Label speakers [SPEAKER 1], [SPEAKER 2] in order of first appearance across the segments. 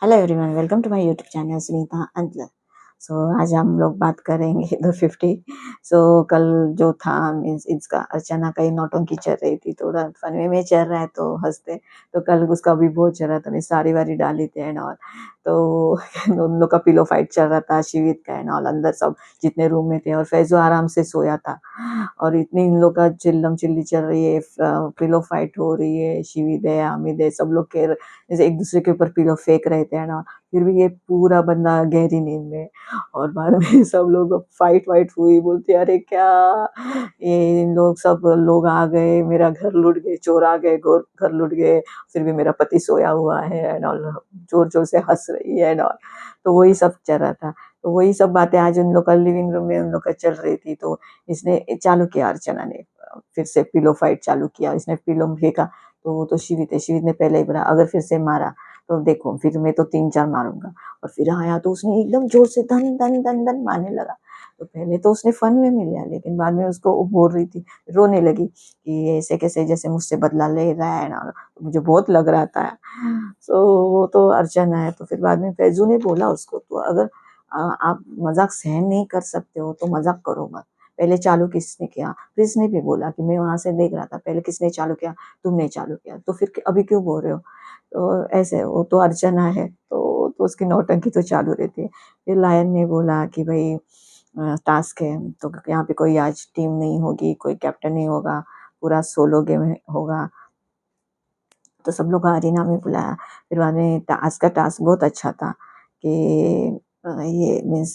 [SPEAKER 1] Hello everyone, welcome to my YouTube channel Sunita Anchal. आज हम लोग बात करेंगे द 50। कल जो था मीन्स इसका अर्चना का ही नौटंकी चल रही थी, थोड़ा फन वे में चल रहा है तो हंसते। तो कल उसका भी बहुत चल रहा था, मैं सारी वारी डाली थी एंड ऑल। तो उन लोग का पिलो फाइट चल रहा था, शिवित का एंड ऑल, अंदर सब जितने रूम में थे, और फैजू आराम से सोया था। और इतनी इन लोग का चिल्लम चिल्ली चल रही है, पिलो फाइट हो रही है, शिवित है, हामिद है, सब लोग के जैसे एक दूसरे के ऊपर पिलो फेंक रहे थे ना। फिर भी ये पूरा बंदा गहरी नींद में। और बाद में सब लोग फाइट वाइट हुई, बोलते अरे क्या ये इन लोग सब लोग आ गए, मेरा घर लूट गए, चोर आ गए, घर लूट गए, फिर भी मेरा पति सोया हुआ है एंड ऑल। जोर जोर से हंस रही है एंड ऑल। तो वही सब चल रहा था। तो वही सब बातें आज उन लोग का लिविंग रूम में उन लोग का चल रही थी। तो इसने चालू किया, अर्चना ने फिर से पिलो फाइट चालू किया। इसने पिलो फेंका तो वो तो शिवित है, शिवित ने पहले ही बोला अगर फिर से मारा तो देखो फिर मैं तो 3-4 मारूंगा। और फिर आया तो उसने एकदम जोर से धन धन धन धन मारने लगा। तो पहले तो उसने फन में लिया, लेकिन बाद में उसको वो बोल रही थी, रोने लगी कि ऐसे कैसे जैसे मुझसे बदला ले रहा है ना। तो मुझे बहुत लग रहा था। वो तो अर्चना है। तो फिर बाद में फैजू ने बोला उसको, तो अगर आप मजाक सहन नहीं कर सकते हो तो मजाक करो मत। पहले चालू किसने किया? प्रिंस ने भी बोला कि मैं वहां से देख रहा था, पहले किसने चालू किया? तुमने चालू किया, तो फिर अभी क्यों बोल रहे हो? तो ऐसे वो तो अर्चना है, तो उसकी नौटंकी तो चालू रहती है। फिर लायन ने बोला कि भाई टास्क है, तो यहाँ पे कोई आज टीम नहीं होगी, कोई कैप्टन नहीं होगा, पूरा सोलो गेम होगा। तो सब लोग अरीना में बुलाया। फिर बाद में आज का टास्क बहुत अच्छा था कि ये मीन्स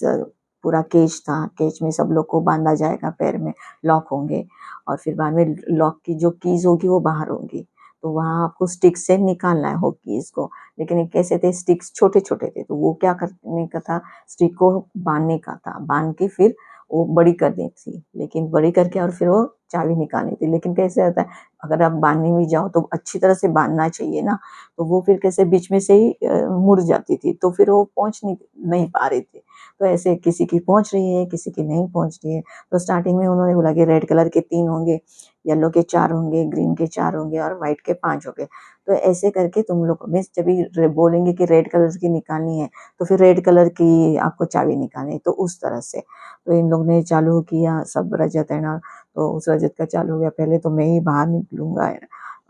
[SPEAKER 1] पूरा केज था, केज में सब लोग को बांधा जाएगा, पैर में लॉक होंगे। और फिर बाद में लॉक की जो कीज होगी वो बाहर होंगी। तो वहाँ आपको स्टिक से निकालना है हो कीज को। लेकिन ये कैसे थे, स्टिक्स छोटे छोटे थे, तो वो क्या करने का था, स्टिक को बांधने का था, बांध के फिर वो बड़ी करनी थी, लेकिन बड़ी करके और फिर वो चाबी निकालनी थी। लेकिन कैसे होता है, अगर आप बांधने भी जाओ तो अच्छी तरह से बांधना चाहिए ना। तो वो फिर कैसे बीच में से ही मुड़ जाती थी, तो फिर वो पहुंच नहीं पा रही थी। तो ऐसे किसी की पहुंच रही है, किसी की नहीं पहुंच रही है। तो स्टार्टिंग में उन्होंने बोला कि रेड कलर के 3 होंगे, येलो के 4 होंगे, ग्रीन के 4 होंगे और व्हाइट के 5 होंगे। तो ऐसे करके तुम लोग मीन्स जब भी बोलेंगे कि रेड कलर की निकालनी है, तो फिर रेड कलर की आपको चाबी निकालनी है, तो उस तरह से। तो इन लोग ने चालू किया, सब रजत है ना। तो उस रजत का चालू हो गया, पहले तो मैं ही बाहर निकलूंगा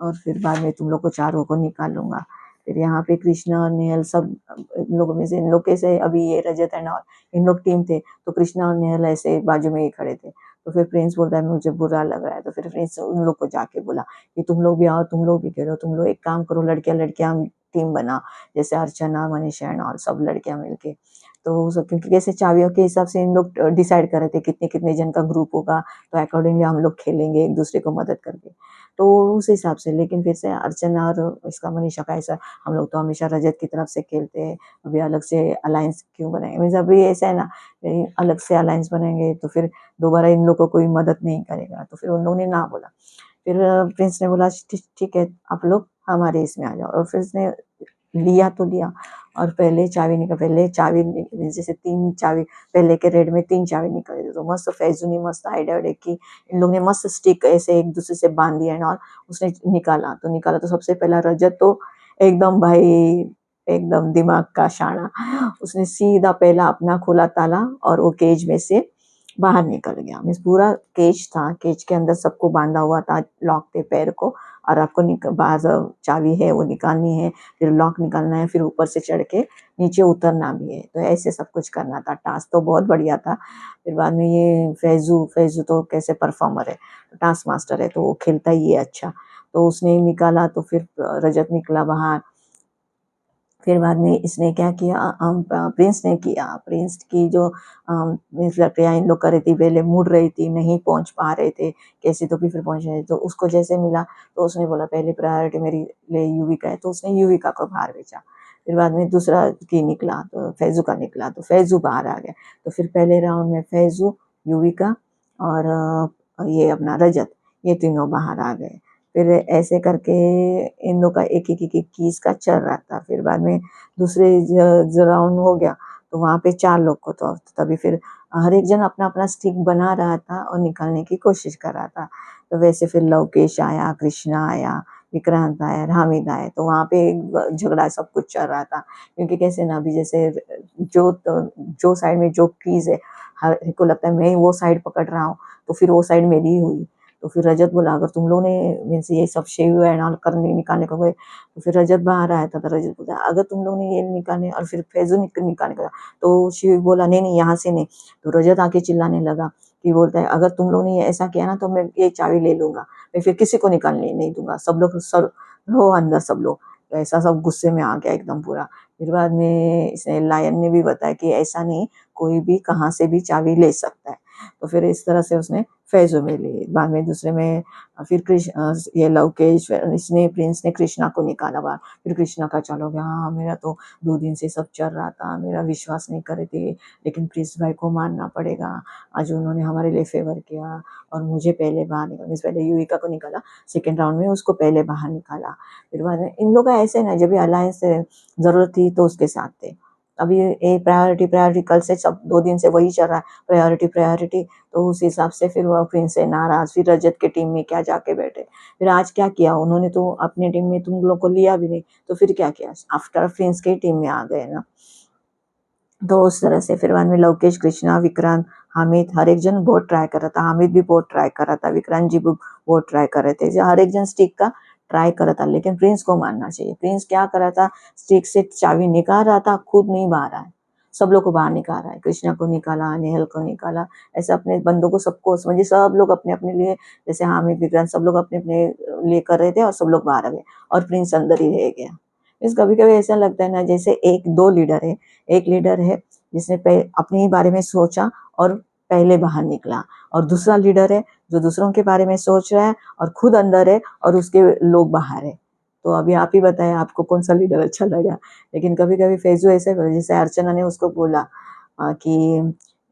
[SPEAKER 1] और फिर बाद में तुम लोग को चारों को निकालूंगा। फिर यहाँ पे कृष्णा और नेहल सब इन लोगों में से, इन लोग कैसे अभी ये रजत है ना, इन लोग टीम थे, तो कृष्णा और नेहल ऐसे बाजू में ही खड़े थे। तो फिर प्रिंस बोलता है मुझे बुरा लग रहा है। तो फिर प्रिंस उन लोग को जाके बोला कि तुम लोग भी आओ, तुम लोग भी खेलो, तुम लोग एक काम करो, लड़कियां लड़कियां टीम बनाओ, जैसे अर्चना, मनीषा और सब लड़कियां मिलके। तो क्योंकि कैसे चाबियों के हिसाब से इन लोग डिसाइड कर रहे थे कितने कितने जन का ग्रुप होगा, तो अकॉर्डिंगली हम लोग खेलेंगे एक दूसरे को मदद करके। तो उस हिसाब से, लेकिन फिर से अर्चना और इसका मनीषा का ऐसा, हम लोग तो हमेशा रजत की तरफ से खेलते हैं, अभी अलग से अलायंस क्यों बनाएंगे? मीन्स अभी ऐसा है ना, अलग से अलायंस बनाएंगे तो फिर दोबारा इन लोग को कोई मदद नहीं करेगा। तो फिर उन लोगों ने ना बोला। फिर प्रिंस ने बोला ठीक है, आप लोग हमारे इसमें आ जाओ। और फिर उसने लिया तो लिया, और पहले चाबी जैसे 3 चाबी, पहले के रेड में 3 चाबी निकल दी। तो मस्त फैजू ने मस्त आइडिया उड़े की, इन लोग ने मस्त स्टिक ऐसे एक दूसरे से बांध दिया और उसने निकाला तो सबसे पहला रजत तो एकदम भाई, एकदम दिमाग का शाना, उसने सीधा पहला अपना खोला ताला और वो केज में से बाहर निकल गया। मीन्स पूरा केज था, केज के अंदर सबको बांधा हुआ था, लॉक थे पैर को, और आपको बाहर चाबी है वो निकालनी है, फिर लॉक निकालना है, फिर ऊपर से चढ़ के नीचे उतरना भी है। तो ऐसे सब कुछ करना था। टास्क तो बहुत बढ़िया था। फिर बाद में ये फैजू फैजू तो कैसे परफॉर्मर है, टास्क मास्टर है, तो वो खेलता ही है अच्छा। तो उसने निकाला, तो फिर रजत निकला बाहर। फिर बाद में इसने क्या किया, प्रिंस ने किया। प्रिंस की जो लड़कियां इन लोग कर रही थी, पहले मुड़ रही थी, नहीं पहुंच पा रहे थे, कैसे तो भी फिर पहुंच रहे। तो उसको जैसे मिला तो उसने बोला पहले प्रायोरिटी मेरी ले युविका है, तो उसने युविका को बाहर भेजा। फिर बाद में दूसरा की निकला, तो फैजू का निकला, तो फैजू बाहर आ गया। तो फिर पहले राउंड में फैजू, युविका और ये अपना रजत, ये तीनों बाहर आ गए। फिर ऐसे करके इन लोग का एक कीज का चल रहा था। फिर बाद में दूसरे जो राउंड हो गया, तो वहां पे 4 लोग को, तो तभी फिर हर एक जन अपना अपना स्टिक बना रहा था और निकालने की कोशिश कर रहा था। तो वैसे फिर लवकेश आया, कृष्णा आया, विक्रांत आया, हामिद आए, तो वहाँ पे एक झगड़ा सब कुछ चल रहा था। क्योंकि कैसे ना अभी जैसे जो साइड में जो कीज है, हर को लगता है मैं वो साइड पकड़ रहा हूँ, तो फिर वो साइड मेरी ही हुई। तो फिर रजत बोला अगर तुम लोगों ने मीन्स ये सब शेव एंड ऑल करने निकालने को गए, तो फिर रजत बाहर आया था, तो रजत बोला अगर तुम लोगों ने ये निकालने और फिर फैजू निकालने का, तो शिव बोला नहीं नहीं यहाँ से नहीं। तो रजत आके चिल्लाने लगा कि बोलता है अगर तुम लोगों ने ऐसा किया ना तो मैं ये चाबी ले लूंगा, मैं फिर किसी को निकालने नहीं दूंगा, सब लोग सर हो अंदर सब लोग। तो ऐसा सब गुस्से में आ गया एकदम पूरा। फिर बाद में इसने लायन ने भी बताया कि ऐसा नहीं, कोई भी कहाँ से भी चाबी ले सकता है। तो फिर इस तरह से उसने फैजू में ली। बाद में दूसरे में फिर कृष्ण ये लवकेश इसने प्रिंस ने कृष्णा को निकाला बाहर। फिर कृष्णा का चलो गया, हाँ मेरा तो 2 दिन से सब चल रहा था, मेरा विश्वास नहीं कर रहे थे, लेकिन प्रिंस भाई को मानना पड़ेगा, आज उन्होंने हमारे लिए फेवर किया और मुझे पहले बाहर निकाला। पहले युविका को निकाला, सेकेंड राउंड में उसको पहले बाहर निकाला। फिर बाद में इन लोग का ऐसे ना, जब भी अलायंस जरूरत थी तो उसके साथ थे। अभी ये प्रायोरिटी कल से सब 2 दिन से वही चल रहा है, प्रायोरिटी। तो उस हिसाब से फिर वह प्रिंस से नाराज, फिर रजत के टीम में क्या जाके बैठे। फिर आज क्या किया उन्होंने, तो अपने टीम में तुम लोग को लिया भी नहीं, तो फिर क्या किया, आफ्टर प्रिंस के टीम में आ गए ना। तो उस तरह से फिर बाद में लवकेश, कृष्णा, विक्रांत, हामिद, हर एक जन बहुत ट्राई कर रहा था। हामिद भी बहुत ट्राई कर रहा था, विक्रांत जी भी बहुत ट्राई कर रहे थे, हर एक जन स्टिक का ट्राई कर रहा था, लेकिन प्रिंस को मानना चाहिए। प्रिंस क्या कर रहा था, स्टिक से चाबी निकाल रहा था, खुद नहीं बाहर आया, सब लोग को बाहर निकाल रहा है। कृष्णा को निकाला, नेहल को निकाला, ऐसे अपने बंदों को सबको समझे, सब लोग अपने अपने लिए, जैसे हामिद विक्रांत सब लोग अपने अपने लिए कर रहे थे और सब लोग बाहर आ गए और प्रिंस अंदर ही रह गया। इस कभी कभी ऐसा लगता है ना जैसे एक दो लीडर है, एक लीडर है जिसने अपने ही बारे में सोचा और पहले बाहर निकला, और दूसरा लीडर है जो दूसरों के बारे में सोच रहा है और खुद अंदर है और उसके लोग बाहर है। तो अभी आप ही बताएं आपको कौन सा लीडर अच्छा लगा। लेकिन कभी कभी फैजू ऐसे जैसे अर्चना ने उसको बोला कि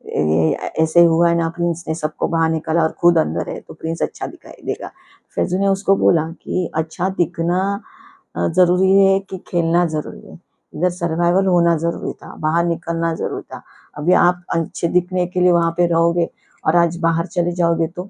[SPEAKER 1] ये ऐसे हुआ है ना, प्रिंस ने सबको बाहर निकाला और खुद अंदर है तो प्रिंस अच्छा दिखाई देगा। फैजू ने उसको बोला कि अच्छा दिखना जरूरी है कि खेलना जरूरी है, इधर सर्वाइवल होना जरूरी था, बाहर निकलना जरूरी था। अभी आप अच्छे दिखने के लिए वहां पे रहोगे और आज बाहर चले जाओगे तो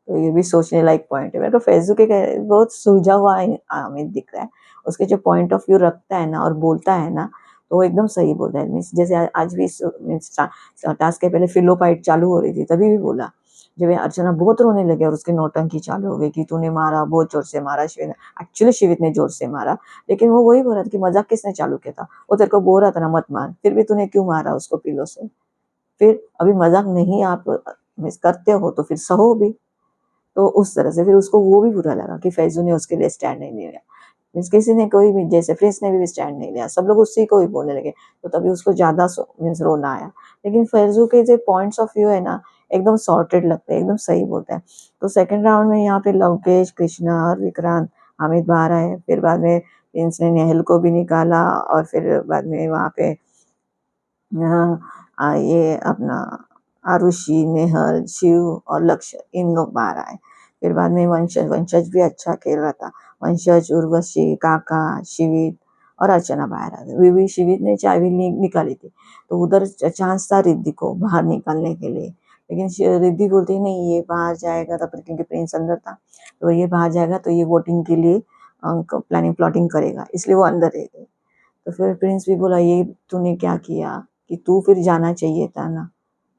[SPEAKER 1] ये भी सोचने लायक पॉइंट है। मेरे को फेसबुक के बहुत सुलझा हुआ हमें दिख रहा है, उसके जो पॉइंट ऑफ व्यू रखता है ना और बोलता है ना, तो वो एकदम सही बोलता है। मीन्स जैसे आज भी टास्क के पहले फिलो फाइट चालू हो रही थी, तभी भी बोला जब अर्चना बहुत रोने लगे और उसकी नौटंकी चालू हो गई कि तूने मारा, बहुत जोर से मारा शिवित ने, एक्चुअली शिवित ने जोर से मारा, लेकिन वो वही बोल रहा था कि मजाक किसने चालू किया था, वो तेरे को बोल रहा था ना मत मार, फिर भी तूने क्यों मारा उसको पिलो से। फिर अभी मजाक नहीं आप मिस करते हो तो फिर सहो भी। तो उस तरह से फिर उसको वो भी बुरा लगा कि फैजू ने उसके लिए स्टैंड नहीं लिया। मीन्स किसी ने कोई भी, जैसे प्रिंस ने भी स्टैंड नहीं लिया, सब लोग उसी को ही बोलने लगे, तो तभी उसको ज्यादा मीन्स रोना आया। लेकिन फैजू के जो पॉइंट्स ऑफ व्यू है ना एकदम सॉर्टेड लगते हैं, एकदम सही बोलता है। तो सेकंड राउंड में यहाँ पे लवकेश, कृष्णा और विक्रांत, हामिद बाहर आए। फिर बाद में प्रिंस ने नेहल को भी निकाला और फिर बाद में वहाँ पे ये अपना आरुषि, नेहल, शिव और लक्ष्य, इन लोग बाहर आए। फिर बाद में वंशज भी अच्छा खेल रहा था। वंशज, उर्वशी, काका, शिवित और अर्चना बाहर आ गए। भी शिवित ने चाबी निकाली थी, तो उधर चांस था रिद्धि को बाहर निकालने के लिए, लेकिन रिद्धि बोलती नहीं ये बाहर जाएगा, तब क्योंकि प्रिंस अंदर था, तो ये बाहर जाएगा तो ये वोटिंग के लिए प्लानिंग प्लॉटिंग करेगा, इसलिए वो अंदर रह गई। तो फिर प्रिंस भी बोला ये तूने क्या किया, कि तू फिर जाना चाहिए था ना,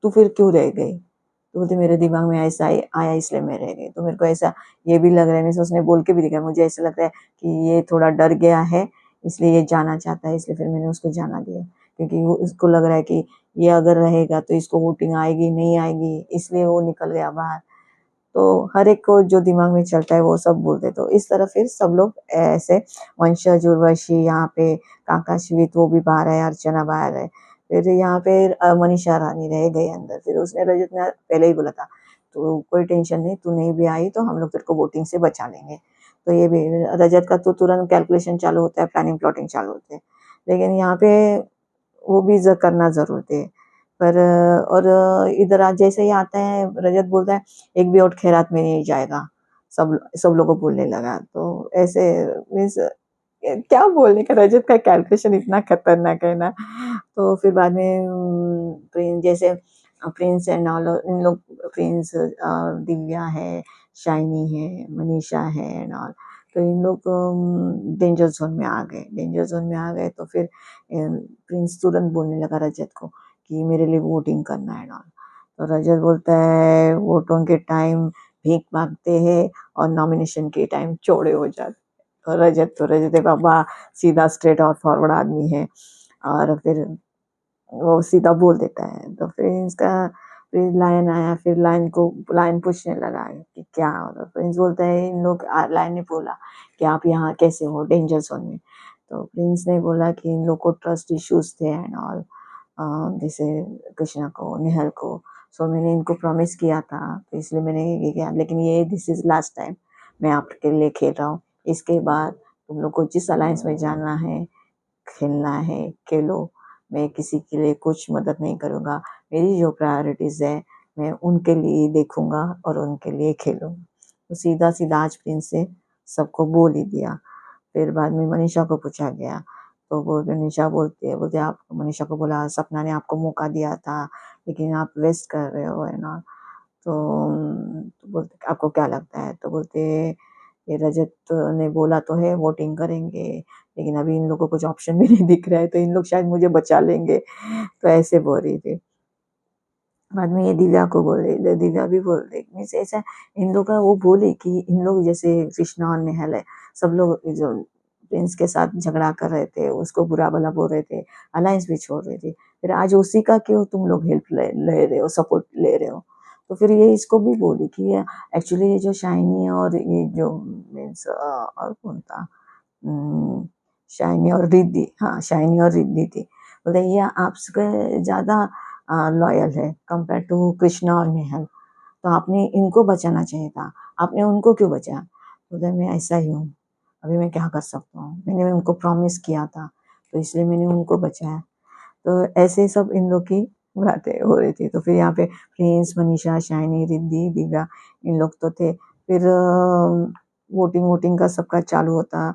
[SPEAKER 1] तू फिर क्यों रह गई। तो बोलते मेरे दिमाग में ऐसा आया इसलिए मैं रह गई। तो मेरे को ऐसा ये भी लग रहा है, उसने बोल के भी दिखाया, मुझे ऐसा लग रहा है कि ये थोड़ा डर गया है, इसलिए ये जाना चाहता है, इसलिए फिर मैंने उसको जाना दिया, क्योंकि वो उसको लग रहा है कि ये अगर रहेगा तो इसको वोटिंग आएगी नहीं आएगी, इसलिए वो निकल गया बाहर। तो हर एक को जो दिमाग में चलता है वो सब बोलते। तो इस तरह फिर सब लोग ऐसे वंशज, उर्वशी, यहाँ पे काका शिवित वो भी बाहर है, अर्चना बाहर है। फिर यहाँ पे मनीषा रानी रह गई अंदर। फिर उसने रजत ने पहले ही बोला था तो कोई टेंशन नहीं, तू नहीं भी आई तो हम लोग तेरे को वोटिंग से बचा लेंगे। तो ये भी रजत का तो तुरंत कैलकुलेशन चालू होता है, प्लानिंग प्लॉटिंग चालू होते हैं। लेकिन यहाँ पे वो भी करना जरूरत है। पर और इधर आज जैसे ही आता है रजत बोलता है एक भी वोट खैरात में नहीं जाएगा, सब सब लोगों को बोलने लगा। तो ऐसे मीन्स क्या बोलने का, रजत का कैलकुलेशन इतना खतरनाक है ना। तो फिर बाद में प्रिंस जैसे प्रिंस एंड ऑल इन लोग, प्रिंस दिव्या है, शाइनी है, मनीषा है एंड ऑल। तो इन लोग डेंजर जोन में आ गए। डेंजर जोन में आ गए तो फिर प्रिंस तुरंत बोलने लगा रजत को कि मेरे लिए वोटिंग करना है एंड ऑल। तो रजत बोलता है वोटों के टाइम भीख मांगते हैं और नॉमिनेशन के टाइम चौड़े हो जाते। तो रजत बाबा सीधा स्ट्रेट और फॉरवर्ड आदमी है, और फिर वो सीधा बोल देता है। तो फिर लायन आया, फिर लायन पूछने लगा कि क्या हो रहा। प्रिंस बोलता है इन लोग, लायन ने बोला कि आप यहाँ कैसे हो डेंजर जोन में। तो प्रिंस ने बोला कि इन लोग को ट्रस्ट इश्यूज थे एंड ऑल, जैसे कृष्णा को, निहल को। सो मैंने इनको प्रॉमिस किया था, तो इसलिए मैंने ये किया। लेकिन ये दिस इज लास्ट टाइम मैं आपके लिए खेल रहा हूँ। इसके बाद तुम लोग को जिस अलायंस में जाना है, खेलना है, खेलो। मैं किसी के लिए कुछ मदद नहीं करूँगा। मेरी जो प्रायोरिटीज़ है मैं उनके लिए देखूँगा और उनके लिए खेलूँगा। तो सीधा-सीधा आज प्रिंस से सबको बोल ही दिया। फिर बाद में मनीषा को पूछा गया, तो वो मनीषा बोलते आप, मनीषा को बोला सपना ने आपको मौका दिया था लेकिन आप वेस्ट कर रहे हो है ना। तो बोलते आपको क्या लगता है? तो बोलते ये रजत ने बोला तो है वोटिंग करेंगे, लेकिन अभी इन लोगों को कुछ ऑप्शन भी नहीं दिख रहा है, तो इन लोग शायद मुझे बचा लेंगे। तो ऐसे बोल रही थी। बाद में ये दिव्या को बोले, दिव्या भी बोल रही मीन्स ऐसा इन लोग का वो बोले कि इन लोग जैसे कृष्णा और नेहल है, सब लोग जो प्रिंस के साथ झगड़ा कर रहे थे, उसको बुरा भला बोल रहे थे, अलायंस भी छोड़ रहे थे। फिर आज उसी का क्यों तुम लोग हेल्प ले रहे हो, सपोर्ट ले रहे हो। तो फिर ये इसको भी बोली कि एक्चुअली ये जो शाइनी और ये जो मीन्स और कौन था, शाइनी और रिद्धि, हाँ शाइनी और रिद्धि थी। बोले ये आपसे ज्यादा लॉयल है कंपेयर टू कृष्णा और नेहल, तो आपने इनको बचाना चाहिए था, आपने उनको क्यों बचाया। बोले मैं ऐसा ही हूँ, अभी मैं क्या कर सकता हूँ, मैंने उनको प्रॉमिस किया था तो इसलिए मैंने उनको बचाया। तो ऐसे सब इन लोग की बातें हो रही थी। तो फिर यहाँ पे प्रिंस, मनीषा, शाइनी, रिद्धि, दिव्या इन लोग तो थे। फिर वोटिंग वोटिंग का सबका चालू होता।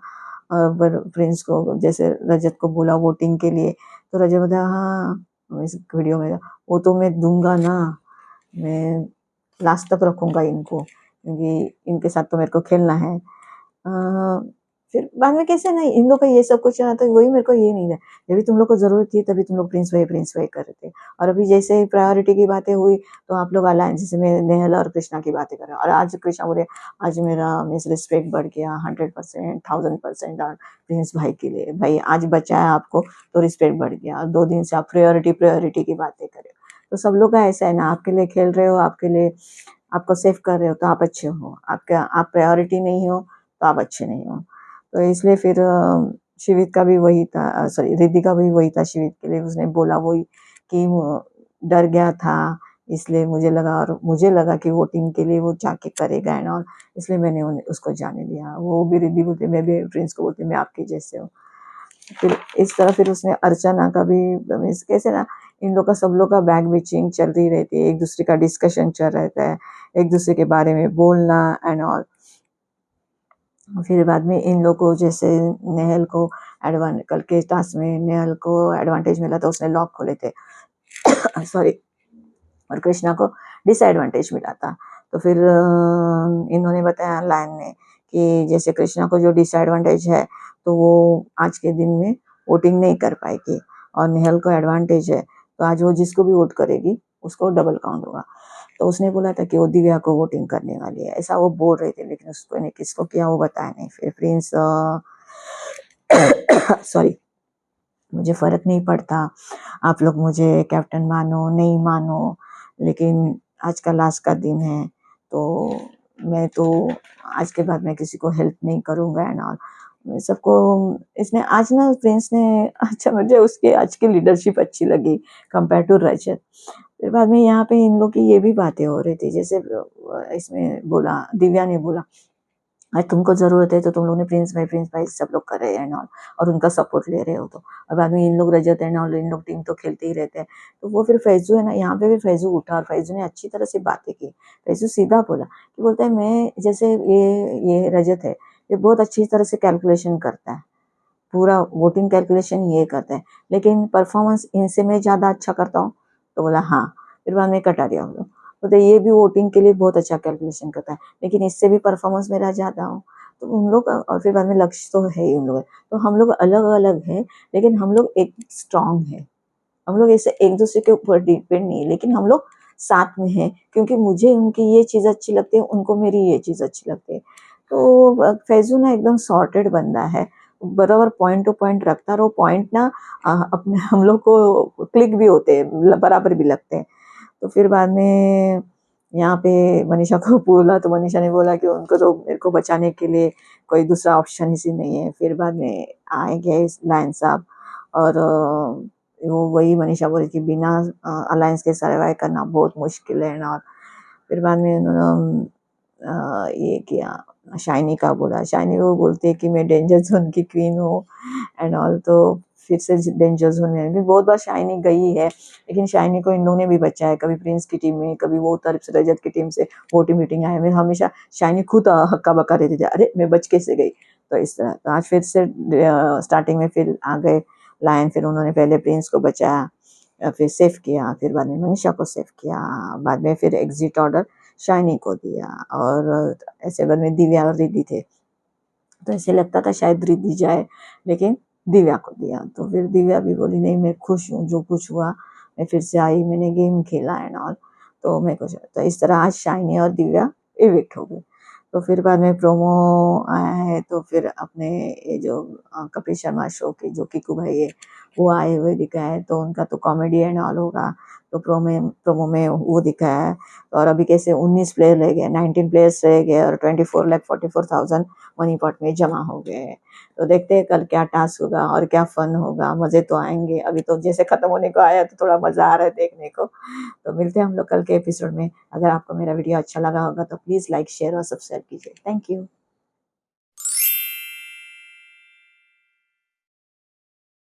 [SPEAKER 1] पर प्रिंस को जैसे रजत को बोला वोटिंग के लिए, तो रजत बताया हाँ इस वीडियो में वो तो मैं दूंगा ना, मैं लास्ट तक रखूंगा इनको, क्योंकि इनके साथ तो मेरे को खेलना है। फिर बाद में कैसे नहीं इन लोग का ये सब कुछ तो वही मेरे को ये नहीं है। जब तुम लोग को जरूरत थी तभी तुम लोग प्रिंस भाई कर रहे थे, और अभी जैसे प्रायोरिटी की बातें हुई तो आप लोग अलायंस, जैसे मैं नेहल और कृष्णा की बातें कर रहे हैं, और आज कृष्णा बोले आज मेरा मीन्स रिस्पेक्ट बढ़ गया 100%, 1000% प्रिंस भाई के लिए। भाई आज बचाया आपको तो रिस्पेक्ट बढ़ गया, 2 दिन से आप प्रायोरिटी की बातें करें। तो सब लोग का ऐसा है ना, आपके लिए खेल रहे हो, आपके लिए आपको सेव कर रहे हो तो आप अच्छे हो, आप प्रायोरिटी नहीं हो तो आप अच्छे नहीं हो। तो इसलिए फिर शिवित का भी वही था, सॉरी रिद्धि का भी वही था शिवित के लिए, उसने बोला वही कि डर गया था, इसलिए मुझे लगा कि वोटिंग के लिए वो जाके करेगा एंड ऑल, इसलिए मैंने उसको जाने दिया। वो भी रिद्धि बोलते मैं भी प्रिंस को बोलती मैं आपके जैसे हूँ। फिर इस तरह फिर उसने अर्चना का भी कैसे ना, इन लोग का सब लोग का बैग बिचिंग चल रही रहती है, एक दूसरे का डिस्कशन चल रहता है, एक दूसरे के बारे में बोलना एंड ऑल। फिर बाद में इन लोग को जैसे नेहल को कल के टास्क में नेहल को एडवांटेज मिला तो उसने लॉक खोले थे सॉरी, और कृष्णा को डिसएडवांटेज मिला था। तो फिर इन्होंने बताया लायन ने कि जैसे कृष्णा को जो डिसएडवांटेज है तो वो आज के दिन में वोटिंग नहीं कर पाएगी, और नेहल को एडवांटेज है तो आज वो जिसको भी वोट करेगी उसको डबल काउंट होगा। तो उसने बोला था कि वो दिव्या को वोटिंग करने वाली है, ऐसा वो बोल रहे थे, लेकिन उसको ने किसको किया वो बताया नहीं। फिर प्रिंस सॉरी मुझे फर्क नहीं पड़ता, आप लोग मुझे कैप्टन मानो नहीं मानो, लेकिन आज का लास्ट का दिन है, तो मैं तो आज के बाद मैं किसी को हेल्प नहीं करूंगा एंड ऑल सबको। इसने आज ना प्रिंस ने अच्छा, मुझे उसके आज की लीडरशिप अच्छी लगी कंपेयर टू रजत। फिर बाद में यहाँ पे इन लोग की ये भी बातें हो रही थी, जैसे इसमें बोला दिव्या ने बोला आज तुमको जरूरत है तो तुम लोग ने प्रिंस भाई सब लोग कर रहे हैं नॉल, और उनका सपोर्ट ले रहे हो तो, और बाद में इन लोग रजत है नॉल, इन लोग टीम तो खेलते ही रहते हैं। तो वो फिर फैजू है ना, यहाँ पे भी फैजू उठा और फैजू ने अच्छी तरह से बातें की। फैजू सीधा बोला कि बोलता है मैं जैसे ये रजत है, ये बहुत अच्छी तरह से कैलकुलेशन करता है, पूरा वोटिंग कैलकुलेशन ये करता है, लेकिन परफॉर्मेंस इनसे मैं ज्यादा अच्छा करता हूँ। तो बोला हाँ, फिर बाद में कटा दिया। बोलते ये भी वोटिंग के लिए बहुत अच्छा कैलकुलेशन करता है, लेकिन इससे भी परफॉर्मेंस मेरा ज्यादा हो। तो उन लोग और फिर बाद में लक्ष्य तो है ही उन लोग, तो हम लोग अलग अलग है, लेकिन हम लोग एक स्ट्रांग है। हम लोग ऐसे एक दूसरे के ऊपर डिपेंड नहीं है, लेकिन हम लोग साथ में हैं, क्योंकि मुझे उनकी ये चीज अच्छी लगती है, उनको मेरी ये चीज अच्छी लगती है। तो फैजू ना एकदम सॉर्टेड बंदा है, बराबर पॉइंट टू पॉइंट रखता है, और वो पॉइंट ना अपने हम लोग को क्लिक भी होते हैं, बराबर भी लगते हैं। तो फिर बाद में यहाँ पे मनीषा को बोला, तो मनीषा ने बोला कि उनको तो मेरे को बचाने के लिए कोई दूसरा ऑप्शन ही नहीं है। फिर बाद में आए गए लायन साहब, और वो वही मनीषा बोली कि बिना अलायंस के सर्वाइव करना बहुत मुश्किल है ना। फिर बाद में उन्होंने ये किया, शाइनी का बोला। शाइनी वो बोलती है कि मैं डेंजर जोन की क्वीन हूँ एंड ऑल, तो फिर से डेंजर जोन में भी बहुत बार शाइनी गई है, लेकिन शाइनी को इन लोगों ने भी बचाया, कभी प्रिंस की टीम में, कभी वो तरफ से रजत की टीम से वोटिंग मीटिंग आए में हमेशा शाइनी खुद हक्का बक्का रहती थी, अरे मैं बच कैसे गई। तो इस तरह तो आज फिर से स्टार्टिंग में फिर आ गए लायन, फिर उन्होंने पहले प्रिंस को बचाया, फिर सेफ किया, फिर बाद में मनीषा को सेफ किया, बाद में फिर एग्जिट ऑर्डर शाइनी को दिया, और ऐसे बाद में दिव्या और रिद्धि थे, तो ऐसे लगता था शायद रिद्धि जाए, लेकिन दिव्या को दिया। तो फिर दिव्या भी बोली नहीं मैं खुश हूँ, जो कुछ हुआ मैं फिर से आई, मैंने गेम खेला एंड ऑल, तो मेरे को तो इस तरह आज शाइनी और दिव्या इविक्ट हो गए। तो फिर बाद में प्रोमो आया है, तो फिर अपने ये जो कपिल शर्मा शो के जो किकू भाई है वो आए हुए दिखाए, तो उनका तो कॉमेडी एंड ऑल होगा, तो प्रोमो में वो दिखाया है। और अभी कैसे 19 प्लेयर रह गए, 19 प्लेयर्स रह गए, और 24,44,000 मनी पॉट में जमा हो गए हैं। तो देखते हैं कल क्या टास्क होगा और क्या फन होगा, मजे तो आएंगे। अभी तो जैसे खत्म होने को आया, तो थोड़ा मजा आ रहा है देखने को। तो मिलते हैं हम लोग कल के एपिसोड में। अगर आपको मेरा वीडियो अच्छा लगा होगा तो प्लीज लाइक शेयर और सब्सक्राइब कीजिए। Thank you.